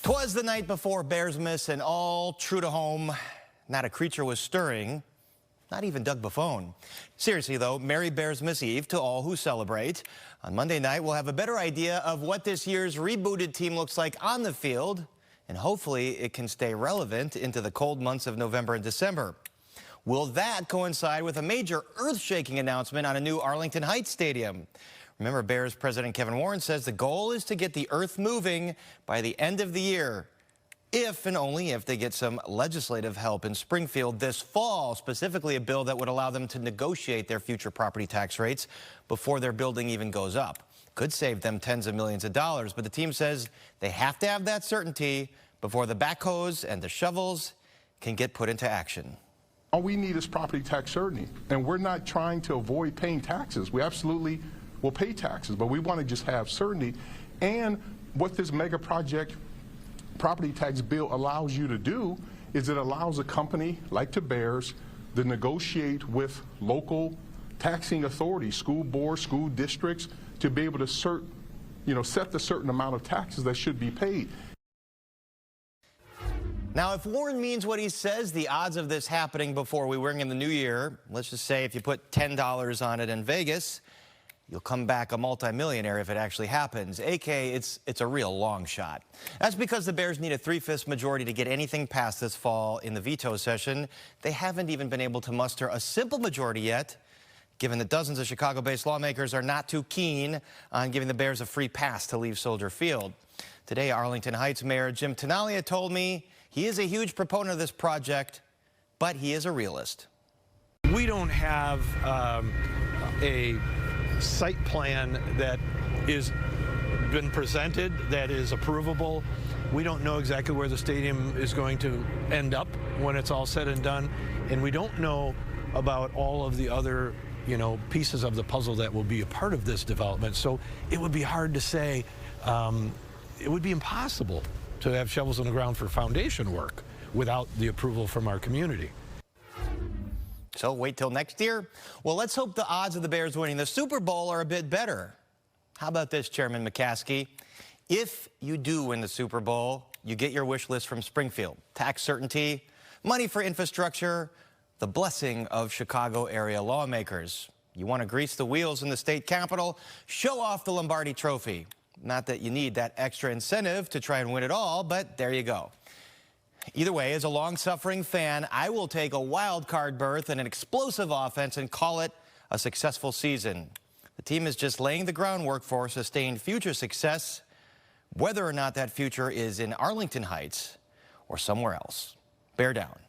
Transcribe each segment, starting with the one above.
'Twas the night before Bearsmas, and all true to home, not a creature was stirring, not even Doug Buffone. Seriously, though, Merry Bearsmas Eve to all who celebrate. On Monday night, we'll have a better idea of what this year's rebooted team looks like on the field, and hopefully it can stay relevant into the cold months of November and December. Will that coincide with a major earth-shaking announcement on a new Arlington Heights stadium? Remember, Bears President Kevin Warren says the goal is to get the earth moving by the end of the year, if and only if they get some legislative help in Springfield this fall, specifically a bill that would allow them to negotiate their future property tax rates before their building even goes up. Could save them tens of millions of dollars, but the team says they have to have that certainty before the backhoes and the shovels can get put into action. All we need is property tax certainty, and we're not trying to avoid paying taxes. We absolutely will pay taxes, but we want to just have certainty. And what this mega project property tax bill allows you to do is it allows a company like the Bears to negotiate with local taxing authorities, school boards, school districts, to be able to set the certain amount of taxes that should be paid. Now, if Warren means what he says, the odds of this happening before we ring in the new year, let's just say if you put $10 on it in Vegas, you'll come back a multimillionaire if it actually happens. AKA, it's a real long shot. That's because the Bears need a 3/5 majority to get anything passed this fall in the veto session. They haven't even been able to muster a simple majority yet, given that dozens of Chicago-based lawmakers are not too keen on giving the Bears a free pass to leave Soldier Field. Today, Arlington Heights Mayor Jim Tenalia told me he is a huge proponent of this project, but he is a realist. We don't have a site plan that is been presented that is approvable. We don't know exactly where the stadium is going to end up when it's all said and done, and we don't know about all of the other pieces of the puzzle that will be a part of this development. So it would be hard to say. It would be impossible to have shovels in the ground for foundation work without the approval from our community. So wait till next year? Well, let's hope the odds of the Bears winning the Super Bowl are a bit better. How about this, Chairman McCaskey? If you do win the Super Bowl, you get your wish list from Springfield. Tax certainty, money for infrastructure, the blessing of Chicago area lawmakers. You want to grease the wheels in the state capitol? Show off the Lombardi Trophy. Not that you need that extra incentive to try and win it all, but there you go. Either way, as a long-suffering fan, I will take a wild card berth and an explosive offense and call it a successful season. The team is just laying the groundwork for sustained future success, whether or not that future is in Arlington Heights or somewhere else. Bear down.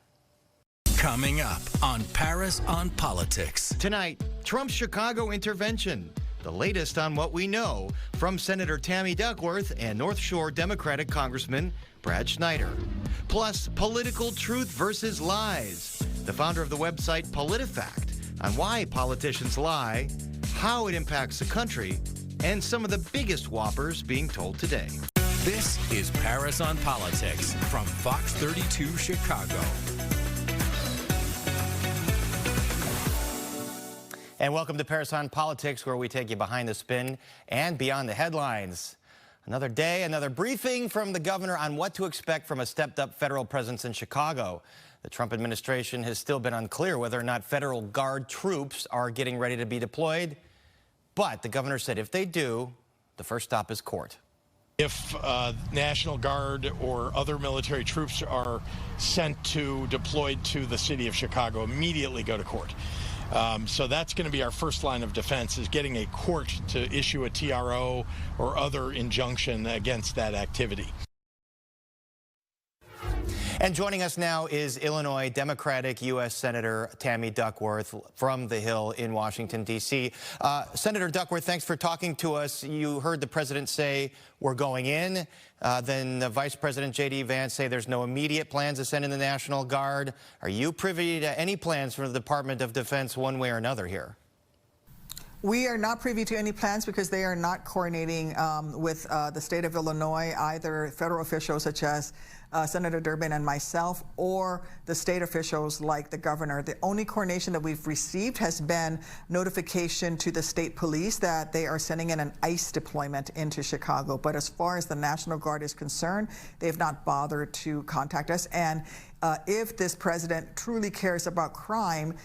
Coming up on Paris on Politics. Tonight, Trump's Chicago intervention. The latest on what we know from Senator Tammy Duckworth and North Shore Democratic Congressman Brad Schneider. Plus, political truth versus lies. The founder of the website PolitiFact on why politicians lie, how it impacts the country, and some of the biggest whoppers being told today. This is Paris on Politics from Fox 32 Chicago. And welcome to Paris on Politics, where we take you behind the spin and beyond the headlines. Another day, another briefing from the governor on what to expect from a stepped-up federal presence in Chicago. The Trump administration has still been unclear whether or not federal guard troops are getting ready to be deployed. But the governor said if they do, the first stop is court. If National Guard or other military troops are deployed to the city of Chicago, immediately go to court. So that's going to be our first line of defense, is getting a court to issue a TRO or other injunction against that activity. And joining us now is Illinois Democratic U.S. Senator Tammy Duckworth from the Hill in Washington, D.C. Senator Duckworth, thanks for talking to us. You heard the president say we're going in. Then the Vice President J.D. Vance say there's no immediate plans to send in the National Guard. Are you privy to any plans from the Department of Defense one way or another here? We are not privy to any plans because they are not coordinating with the state of Illinois, either federal officials such as Senator Durbin and myself, or the state officials like the governor. The only coordination that we've received has been notification to the state police that they are sending in an ICE deployment into Chicago. But as far as the National Guard is concerned, they have not bothered to contact us. And if this president truly cares about crime,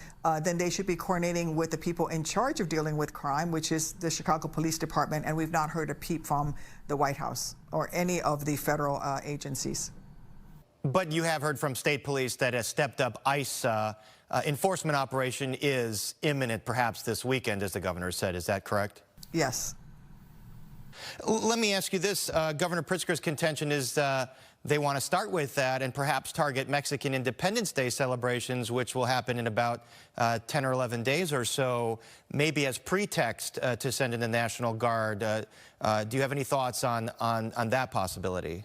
then they should be coordinating with the people in charge of dealing with crime, which is the Chicago Police Department, and we've not heard a peep from the White House or any of the federal agencies. But you have heard from state police that a stepped-up ICE enforcement operation is imminent, perhaps this weekend, as the governor said. Is that correct? Yes. Let me ask you this. Governor Pritzker's contention is they want to start with that and perhaps target Mexican Independence Day celebrations, which will happen in about 10 or 11 days or so, maybe as pretext to send in the National Guard. Do you have any thoughts on that possibility?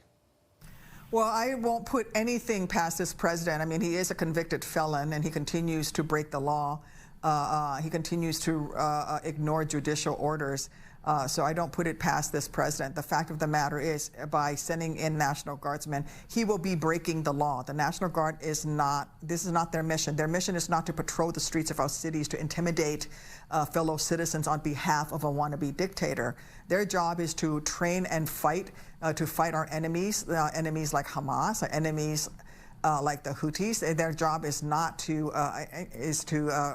Well, I won't put anything past this president. I mean, he is a convicted felon, and he continues to break the law. He continues to ignore judicial orders. So I don't put it past this president. The fact of the matter is, by sending in National Guardsmen, he will be breaking the law. The National Guard is not, this is not their mission. Their mission is not to patrol the streets of our cities to intimidate fellow citizens on behalf of a wannabe dictator. Their job is to train and fight, our enemies, enemies like Hamas, enemies like the Houthis. Their job is not to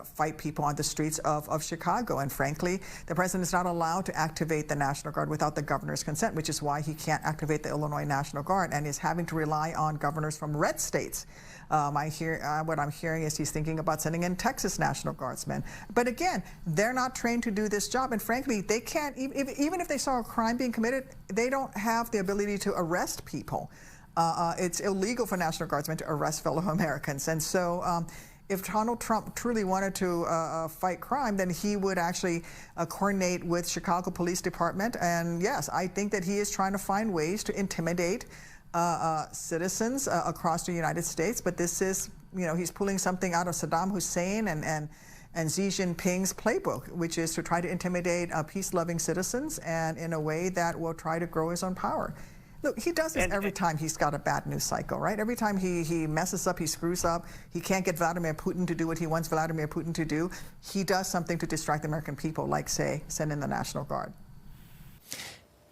fight people on the streets of Chicago. And frankly, the president is not allowed to activate the National Guard without the governor's consent, which is why he can't activate the Illinois National Guard and is having to rely on governors from red states. What I'm hearing is he's thinking about sending in Texas National Guardsmen. But again, they're not trained to do this job. And frankly, they can't, even if they saw a crime being committed, they don't have the ability to arrest people. It's illegal for National Guardsmen to arrest fellow Americans. And so if Donald Trump truly wanted to fight crime, then he would actually coordinate with Chicago Police Department. And yes, I think that he is trying to find ways to intimidate citizens across the United States. But this is, he's pulling something out of Saddam Hussein and Xi Jinping's playbook, which is to try to intimidate peace-loving citizens and in a way that will try to grow his own power. Look, he does this every time he's got a bad news cycle, right? Every time he messes up, he screws up, he can't get Vladimir Putin to do what he wants Vladimir Putin to do, he does something to distract the American people, like, say, send in the National Guard.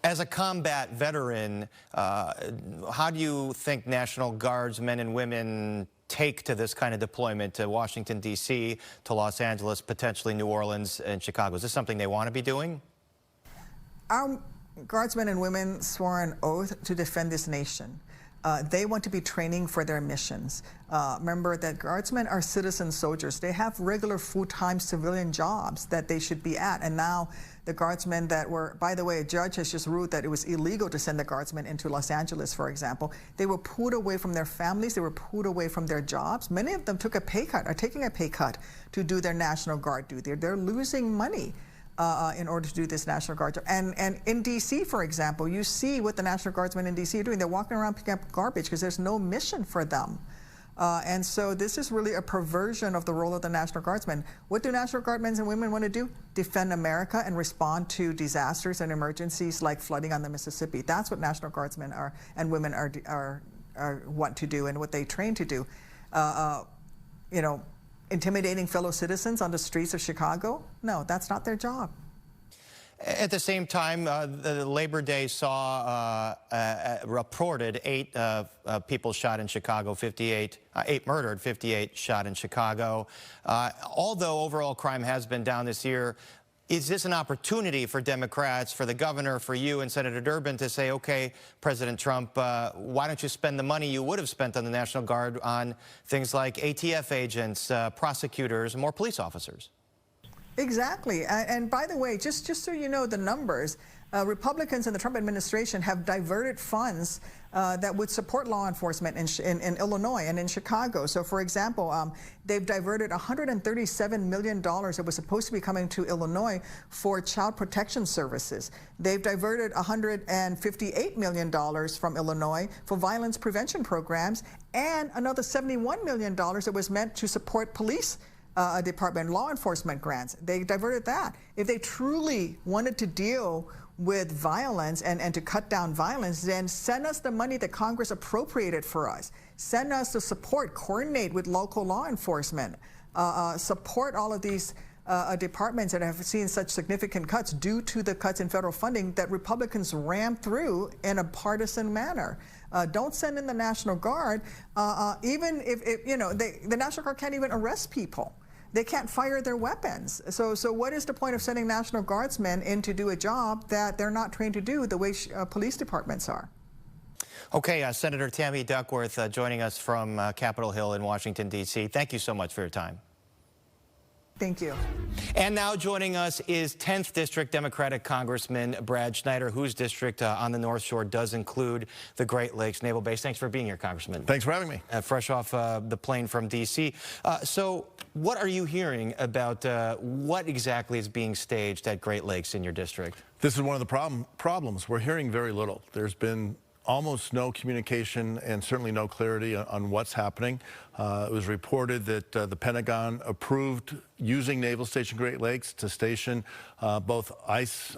As a combat veteran, how do you think National Guards men and women take to this kind of deployment to Washington, D.C., to Los Angeles, potentially New Orleans and Chicago? Is this something they want to be doing? Our Guardsmen and women swore an oath to defend this nation. They want to be training for their missions. Remember that Guardsmen are citizen soldiers. They have regular full-time civilian jobs that they should be at. And now the Guardsmen that were, by the way, a judge has just ruled that it was illegal to send the Guardsmen into Los Angeles, for example. They were pulled away from their families. They were pulled away from their jobs. Many of them took a pay cut, are taking a pay cut to do their National Guard duty. They're losing money in order to do this National Guard job. And in D.C., for example, you see what the National Guardsmen in D.C. are doing. They're walking around picking up garbage because there's no mission for them. And so this is really a perversion of the role of the National Guardsmen. What do National Guardsmen and women want to do? Defend America and respond to disasters and emergencies like flooding on the Mississippi. That's what National Guardsmen and women want to do and what they train to do. Intimidating fellow citizens on the streets of Chicago? No, that's not their job. At the same time, the Labor Day saw reported 8 people shot in Chicago, 8 murdered, 58 shot in Chicago. Although overall crime has been down this year, is this an opportunity for Democrats, for the governor, for you and Senator Durbin to say, okay, President Trump, why don't you spend the money you would have spent on the National Guard on things like ATF agents, prosecutors, more police officers? Exactly. And by the way, just so you know the numbers, Republicans in the Trump administration have diverted funds that would support law enforcement in Illinois and in Chicago. So, for example, they've diverted $137 million that was supposed to be coming to Illinois for child protection services. They've diverted $158 million from Illinois for violence prevention programs, and another $71 million that was meant to support police Department law enforcement grants. They diverted that. If they truly wanted to deal with violence and to cut down violence, then send us the money that Congress appropriated for us. Send us the support, coordinate with local law enforcement, support all of these departments that have seen such significant cuts due to the cuts in federal funding that Republicans rammed through in a partisan manner. Don't send in the National Guard, even if you know, the National Guard can't even arrest people. They can't fire their weapons. So what is the point of sending National Guardsmen in to do a job that they're not trained to do the way police departments are? Okay, Senator Tammy Duckworth joining us from Capitol Hill in Washington, D.C. Thank you so much for your time. Thank you. And now joining us is 10th District Democratic Congressman Brad Schneider, whose district on the North Shore does include the Great Lakes Naval Base. Thanks for being here, Congressman. Thanks for having me. Fresh off the plane from D.C. So what are you hearing about what exactly is being staged at Great Lakes in your district? This is one of the problems. We're hearing very little. There's been almost no communication and certainly no clarity on what's happening. It was reported that the Pentagon approved using Naval Station Great Lakes to station both ICE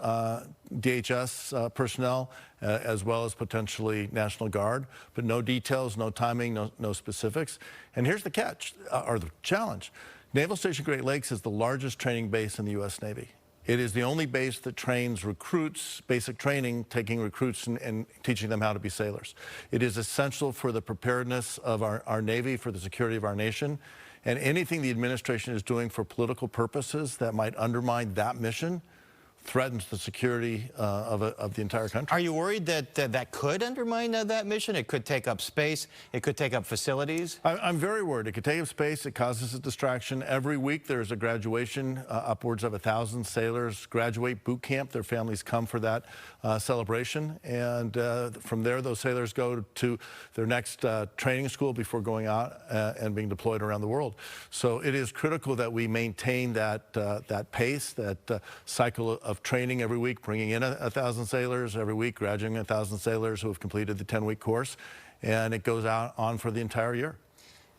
DHS personnel as well as potentially National Guard, but no details, no timing, no specifics. And here's the catch, or the challenge. Naval Station Great Lakes is the largest training base in the U.S. Navy. It is the only base that trains recruits, basic training, taking recruits and teaching them how to be sailors. It is essential for the preparedness of our Navy, for the security of our nation. And anything the administration is doing for political purposes that might undermine that mission threatens the security of the entire country. Are you worried that that could undermine that mission? It could take up space. It could take up facilities. I'm very worried. It could take up space. It causes a distraction. Every week there's a graduation. Upwards of 1,000 sailors graduate boot camp. Their families come for that celebration. And from there, those sailors go to their next training school before going out and being deployed around the world. So it is critical that we maintain that pace, that cycle of training every week, bringing in 1,000 sailors every week, graduating 1,000 sailors who have completed the 10-week course, and it goes on for the entire year.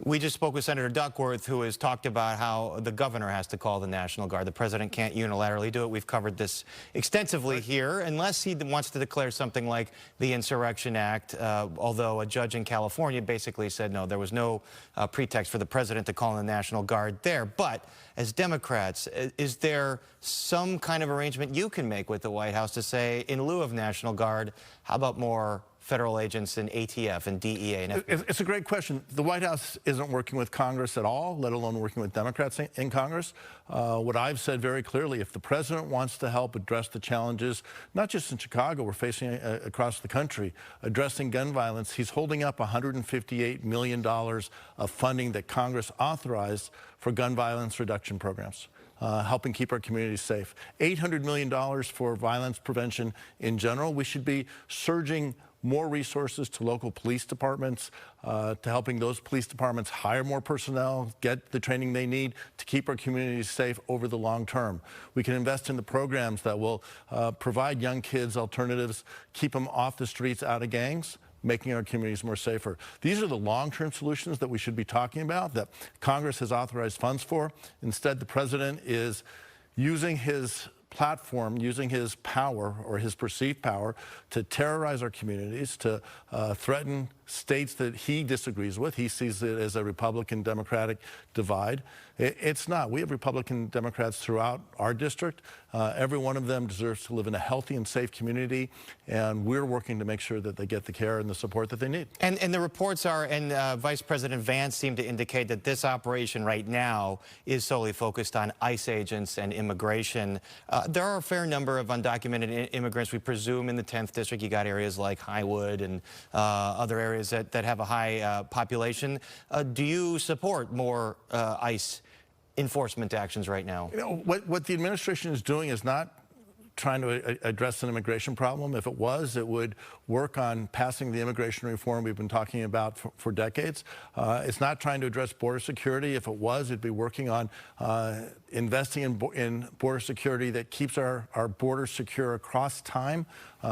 We just spoke with Senator Duckworth, who has talked about how the governor has to call the National Guard. The president can't unilaterally do it. We've covered this extensively here, unless he wants to declare something like the Insurrection Act, although a judge in California basically said no, there was no pretext for the president to call in the National Guard there. But as Democrats, is there some kind of arrangement you can make with the White House to say, in lieu of National Guard, how about more federal agents in ATF and DEA and FBI? It's a great question. The White House isn't working with Congress at all, let alone working with Democrats in Congress. What I've said very clearly, if the president wants to help address the challenges, not just in Chicago, we're facing across the country, addressing gun violence, he's holding up $158 million of funding that Congress authorized for gun violence reduction programs. Helping keep our communities safe. $800 million for violence prevention in general. We should be surging more resources to local police departments, to helping those police departments hire more personnel, get the training they need to keep our communities safe over the long term. We can invest in the programs that will provide young kids alternatives, keep them off the streets, out of gangs, making our communities more safer. These are the long-term solutions that we should be talking about, that Congress has authorized funds for. Instead, the president is using his platform, using his power or his perceived power to terrorize our communities, to threaten states that he disagrees with. He sees it as a Republican-Democratic divide. It's not. We have Republican Democrats throughout our district. Every one of them deserves to live in a healthy and safe community, and we're working to make sure that they get the care and the support that they need. And the reports are, and Vice President Vance seemed to indicate that this operation right now is solely focused on ICE agents and immigration. There are a fair number of undocumented immigrants, we presume, in the 10th District. You got areas like Highwood and other areas that have a high population. Do you support more ICE enforcement actions right now? You know, what the administration is doing is not trying to address an immigration problem. If it was, it would work on passing the immigration reform we've been talking about for decades. It's not trying to address border security. If it was, it'd be working on investing in border security that keeps our borders secure across time,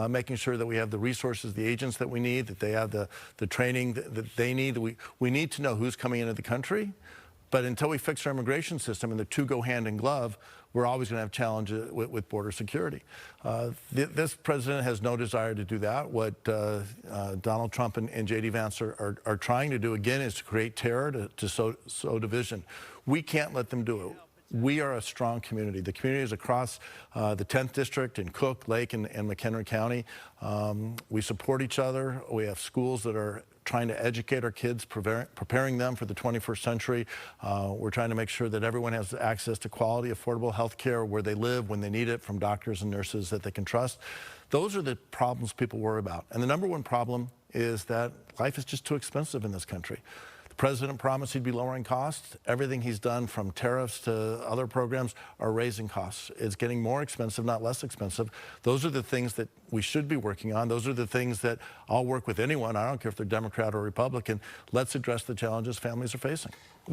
making sure that we have the resources, the agents that we need, that they have the training that they need. We need to know who's coming into the country, But until we fix our immigration system, and the two go hand in glove, we're always going to have challenges with border security. This president has no desire to do that. What Donald Trump and J.D. Vance are trying to do, again, is to create terror, to sow division. We can't let them do it. We are a strong community. The communities across the 10th District in Cook, Lake, and McHenry County, we support each other. We have schools that are trying to educate our kids, preparing them for the 21st century. We're trying to make sure that everyone has access to quality, affordable health care where they live, when they need it, from doctors and nurses that they can trust. Those are the problems people worry about. And the number one problem is that life is just too expensive in this country. The president promised he'd be lowering costs. Everything he's done, from tariffs to other programs, are raising costs. It's getting more expensive, not less expensive. Those are the things that we should be working on. Those are the things that I'll work with anyone. I don't care if they're Democrat or Republican. Let's address the challenges families are facing.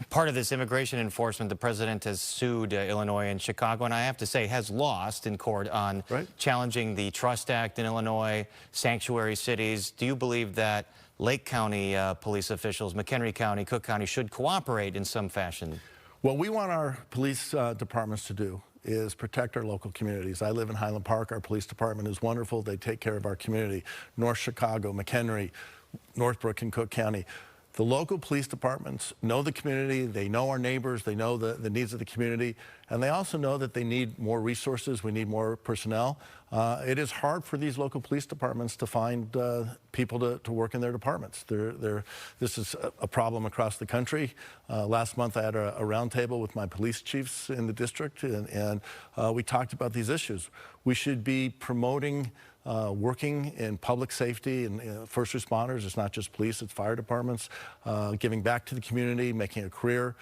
Part of this immigration enforcement, the president has sued Illinois and Chicago, and I have to say has lost in court on challenging the Trust Act in Illinois, sanctuary cities. Do you believe that Lake County police officials, McHenry County, Cook County, should cooperate in some fashion? What we want our police departments to do is protect our local communities. I live in Highland Park. Our police department is wonderful. They take care of our community. North Chicago, McHenry, Northbrook, and Cook County. The local police departments know the community, they know our neighbors, they know the needs of the community, and they also know that they need more resources, we need more personnel. It is hard for these local police departments to find people to work in their departments. This is a problem across the country. Last month I had a roundtable with my police chiefs in the district, and we talked about these issues. We should be promoting working in public safety and first responders. It's not just police, it's fire departments, giving back to the community, making a career,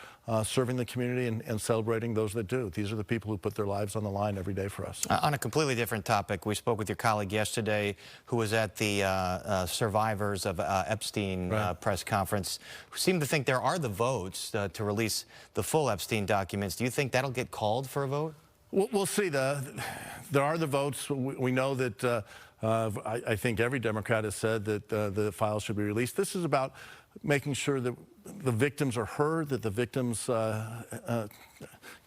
serving the community, and celebrating those that do. These are the people who put their lives on the line every day for us. On a completely different topic, we spoke with your colleague yesterday who was at the survivors of Epstein press conference, who seemed to think there are the votes to release the full Epstein documents. Do you think that'll get called for a vote? We'll see. There are the votes. We know that I think every Democrat has said that the files should be released. This is about making sure that the victims are heard, that the victims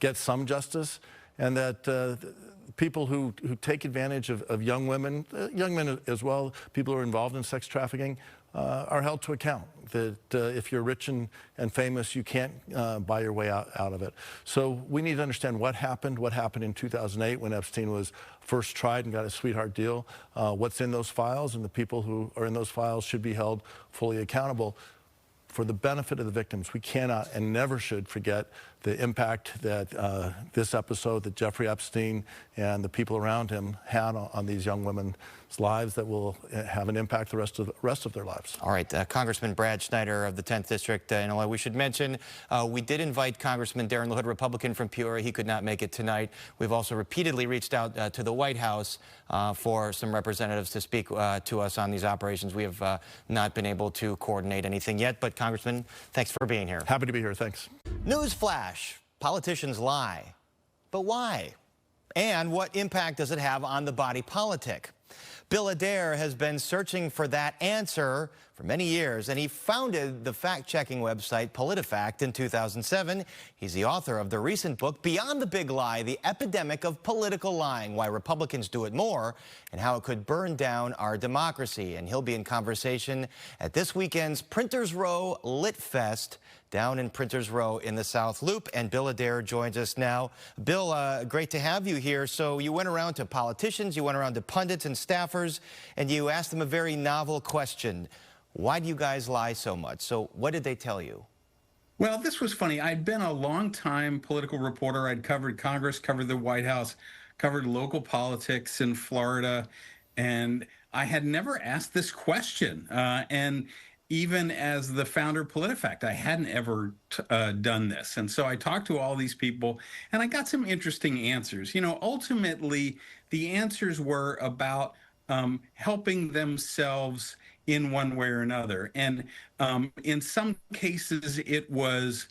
get some justice, and that people who take advantage of young women, young men as well, people who are involved in sex trafficking, are held to account. That if you're rich and famous, you can't buy your way out of it. So we need to understand what happened in 2008 when Epstein was first tried and got a sweetheart deal, what's in those files, and the people who are in those files should be held fully accountable. For the benefit of the victims, we cannot and never should forget the impact that this episode, that Jeffrey Epstein and the people around him had on these young women's lives, that will have an impact the rest of their lives. All right, Congressman Brad Schneider of the 10th District in Illinois. We should mention we did invite Congressman Darren LaHood, Republican from Peoria. He could not make it tonight. We've also repeatedly reached out to the White House for some representatives to speak to us on these operations. We have not been able to coordinate anything yet, but Congressman, thanks for being here. Happy to be here. Thanks. Newsflash: politicians lie. But why? And what impact does it have on the body politic? Bill Adair has been searching for that answer for many years, and he founded the fact-checking website PolitiFact in 2007. He's the author of the recent book, Beyond the Big Lie, The Epidemic of Political Lying, Why Republicans Do It More, and How It Could Burn Down Our Democracy. And he'll be in conversation at this weekend's Printers Row Lit Fest down in Printers Row in the South Loop. And Bill Adair joins us now. Bill, great to have you here. So you went around to politicians, you went around to pundits and staffers, and you asked them a very novel question. Why do you guys lie so much? So what did they tell you? Well, this was funny. I'd been a long-time political reporter. I'd covered Congress, covered the White House, covered local politics in Florida, and I had never asked this question. And even as the founder of PolitiFact, I hadn't ever done this. And so I talked to all these people, and I got some interesting answers. You know, ultimately, the answers were about helping themselves in one way or another. And in some cases, it was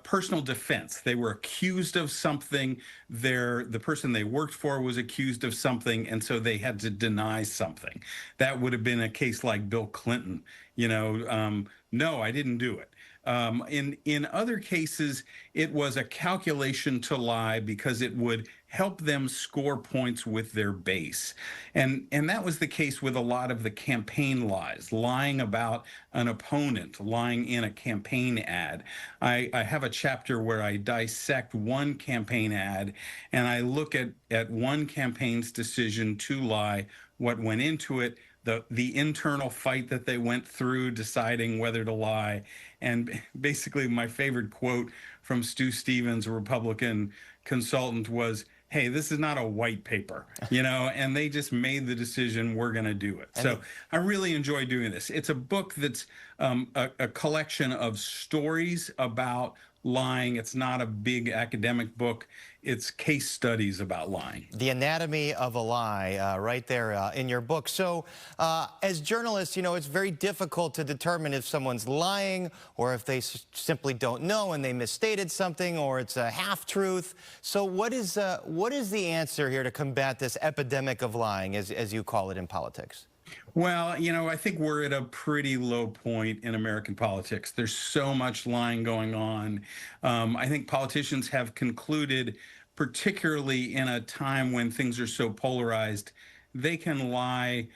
personal defense. They were accused of something. The person they worked for was accused of something, and so they had to deny something. That would have been a case like Bill Clinton. You know, no, I didn't do it. In other cases, it was a calculation to lie because it would help them score points with their base. And that was the case with a lot of the campaign lies, lying about an opponent, lying in a campaign ad. I have a chapter where I dissect one campaign ad and I look at one campaign's decision to lie, what went into it, the internal fight that they went through deciding whether to lie. And basically my favorite quote from Stu Stevens, a Republican consultant, was, "Hey, this is not a white paper," and they just made the decision, we're going to do it. So I really enjoy doing this. It's a book that's a collection of stories about lying. It's not a big academic book. It's case studies about lying. The anatomy of a lie, right there in your book. So as journalists, it's very difficult to determine if someone's lying or if they simply don't know and they misstated something or it's a half-truth. So what is the answer here to combat this epidemic of lying, as you call it in politics? Well, I think we're at a pretty low point in American politics. There's so much lying going on. I think politicians have concluded, particularly in a time when things are so polarized, they can lie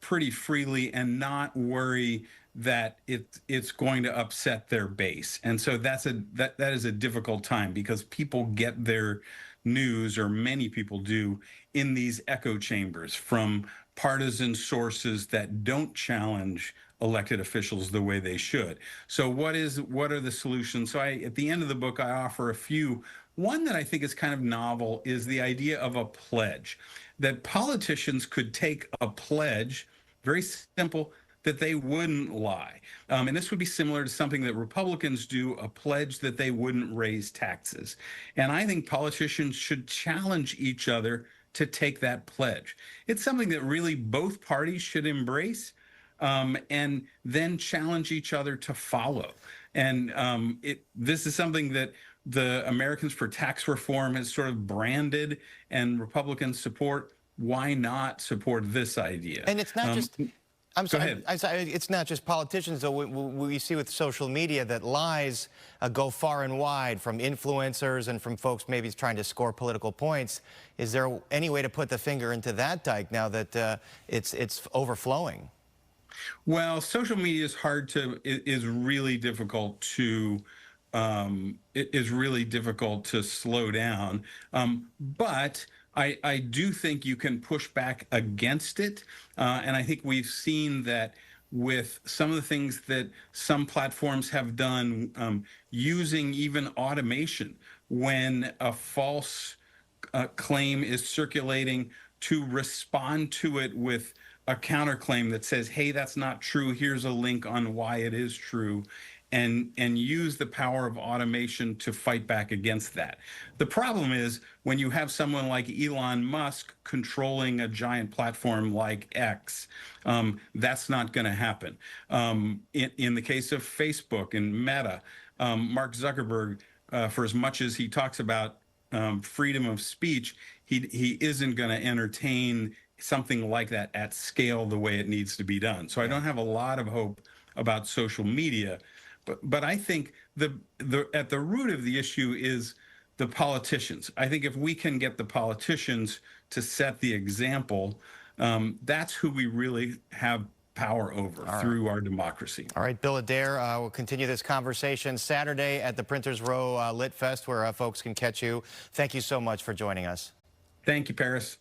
pretty freely and not worry that it's going to upset their base. And so that is a difficult time because people get their news, or many people do, in these echo chambers from partisan sources that don't challenge elected officials the way they should. So what are the solutions? So at the end of the book, I offer a few. One that I think is kind of novel is the idea of a pledge, that politicians could take a pledge, very simple, that they wouldn't lie. And this would be similar to something that Republicans do, a pledge that they wouldn't raise taxes. And I think politicians should challenge each other to take that pledge. It's something that really both parties should embrace, and then challenge each other to follow. And this is something that the Americans for Tax Reform has sort of branded, and Republicans support. Why not support this idea? And it's not just... I'm sorry, Go ahead. it's not just politicians, though. We see with social media that lies go far and wide, from influencers and from folks maybe trying to score political points. Is there any way to put the finger into that dike now that it's overflowing? Well, social media is really difficult to slow down, but I do think you can push back against it, and I think we've seen that with some of the things that some platforms have done, using even automation when a false claim is circulating, to respond to it with a counterclaim that says, hey, that's not true, here's a link on why it is true, and use the power of automation to fight back against that. The problem is when you have someone like Elon Musk controlling a giant platform like X, that's not going to happen. In the case of Facebook and Meta, Mark Zuckerberg, for as much as he talks about freedom of speech, he isn't going to entertain something like that at scale the way it needs to be done. So I don't have a lot of hope about social media. But I think at the root of the issue is the politicians. I think if we can get the politicians to set the example, that's who we really have power over through our democracy. All right, Bill Adair, we'll continue this conversation Saturday at the Printers Row Lit Fest, where folks can catch you. Thank you so much for joining us. Thank you, Paris.